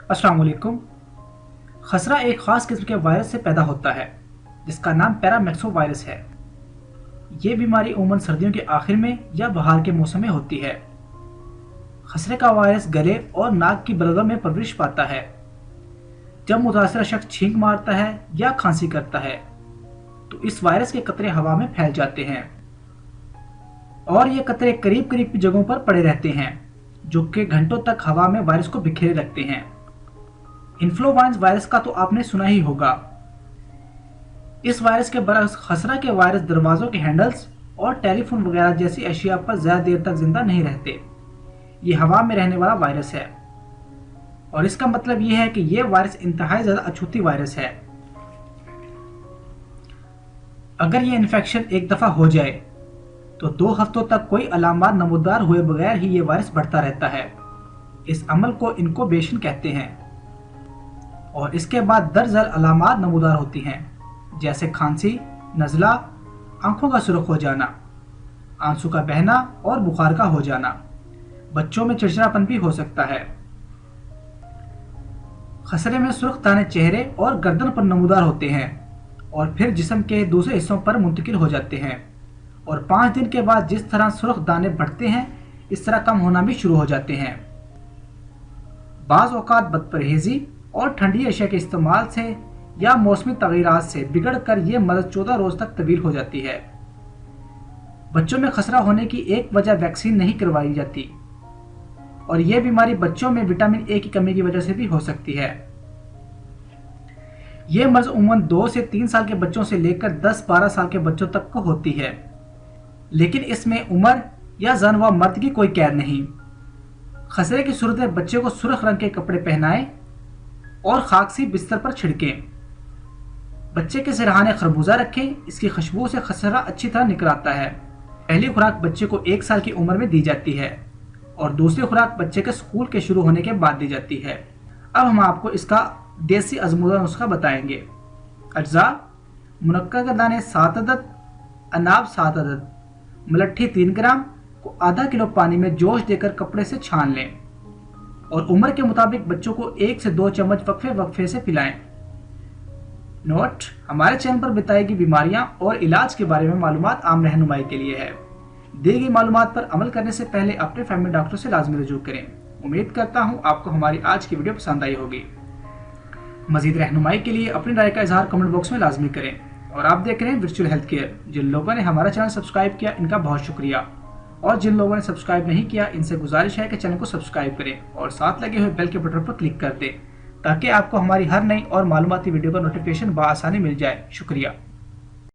अस्सलाम वालेकुम। खसरा एक ख़ास किस्म के वायरस से पैदा होता है जिसका नाम पैरामेक्सो वायरस है। ये बीमारी उमूमन सर्दियों के आखिर में या बहार के मौसम में होती है। खसरे का वायरस गले और नाक की बलगम में परवरिश पाता है। जब मुतासरा शख्स छींक मारता है या खांसी करता है तो इस वायरस के कतरे हवा में फैल जाते हैं और ये कतरे करीब करीब की जगहों पर पड़े रहते हैं जो कि घंटों तक हवा में वायरस को बिखेरे रखते हैं। इन्फ्लुएंजा वायरस का तो आपने सुना ही होगा। इस वायरस के बरक्स खसरा के वायरस दरवाजों के हैंडल्स और टेलीफोन वगैरह जैसी अशिया पर ज्यादा देर तक जिंदा नहीं रहते। ये हवा में रहने वाला वायरस है और इसका मतलब यह है कि यह वायरस इंतहाई ज्यादा अछूती वायरस है। अगर यह इन्फेक्शन एक दफा हो जाए तो 2 हफ्तों तक कोई अलामत नमूदार हुए बगैर ही ये वायरस बढ़ता रहता है। इस अमल को इनक्यूबेशन कहते हैं और इसके बाद दरअसल अलामत नमूदार होती हैं जैसे खांसी, नज़ला, आंखों का सुर्ख हो जाना, आंसू का बहना और बुखार का हो जाना। बच्चों में चिड़चिड़ापन भी हो सकता है। खसरे में सुर्ख दाने चेहरे और गर्दन पर नमूदार होते हैं और फिर जिस्म के दूसरे हिस्सों पर मुंतकिल हो जाते हैं और 5 दिन के बाद जिस तरह सुर्ख दाने बढ़ते हैं इस तरह कम होना भी शुरू हो जाते हैं। बाज़ औक़ात बदपरहेज़ी और ठंडी अशिया के इस्तेमाल से या मौसमी तगीरात से बिगड़ कर यह मदद 14 रोज तक तवील हो जाती है। बच्चों में खसरा होने की एक वजह वैक्सीन नहीं करवाई जाती और यह बीमारी बच्चों में विटामिन ए की कमी की वजह से भी हो सकती है। यह मर्ज उम्र 2 से 3 साल के बच्चों से लेकर 10-12 साल के बच्चों तक को होती है, लेकिन इसमें उम्र या जन व मर्द की कोई कैद नहीं। खसरे की सूरत में बच्चे को सुर्ख रंग के कपड़े पहनाएं और खाकसी बिस्तर पर छिड़कें। बच्चे के सिरहाने खरबूजा रखें, इसकी खुशबू से खसरा अच्छी तरह निकल आता है। पहली खुराक बच्चे को 1 साल की उम्र में दी जाती है और दूसरी खुराक बच्चे के स्कूल के शुरू होने के बाद दी जाती है। अब हम आपको इसका देसी आजमूदा नुस्खा बताएंगे। अज्जा: मुनक्का के दाने 7 अदद, अनाब 7 अदद, मलट्ठी 3 ग्राम को आधा किलो पानी में जोश देकर कपड़े से छान लें और उम्र के मुताबिक बच्चों को 1 से 2 चम्मच वक्फे वक्फे से पिलाएं। नोट: हमारे चैनल पर बताई गई बीमारियां और इलाज के बारे में मालूमात आम रहनुमाई के लिए है। दी गई मालूमात पर अमल करने से पहले अपने फैमिली डॉक्टर से लाजमी रजू करें। उम्मीद करता हूं आपको हमारी आज की वीडियो पसंद आई होगी। मजीद रहनुमाई के लिए अपनी राय का इजहार कमेंट बॉक्स में लाजमी करें। और आप देख रहे हैं वर्चुअल हेल्थ केयर। जिन लोगों ने हमारा चैनल सब्सक्राइब किया इनका बहुत शुक्रिया और जिन लोगों ने सब्सक्राइब नहीं किया इनसे गुजारिश है कि चैनल को सब्सक्राइब करें और साथ लगे हुए बेल के बटन पर क्लिक कर दें ताकि आपको हमारी हर नई और मालूमाती वीडियो का नोटिफिकेशन बआसानी मिल जाए। शुक्रिया।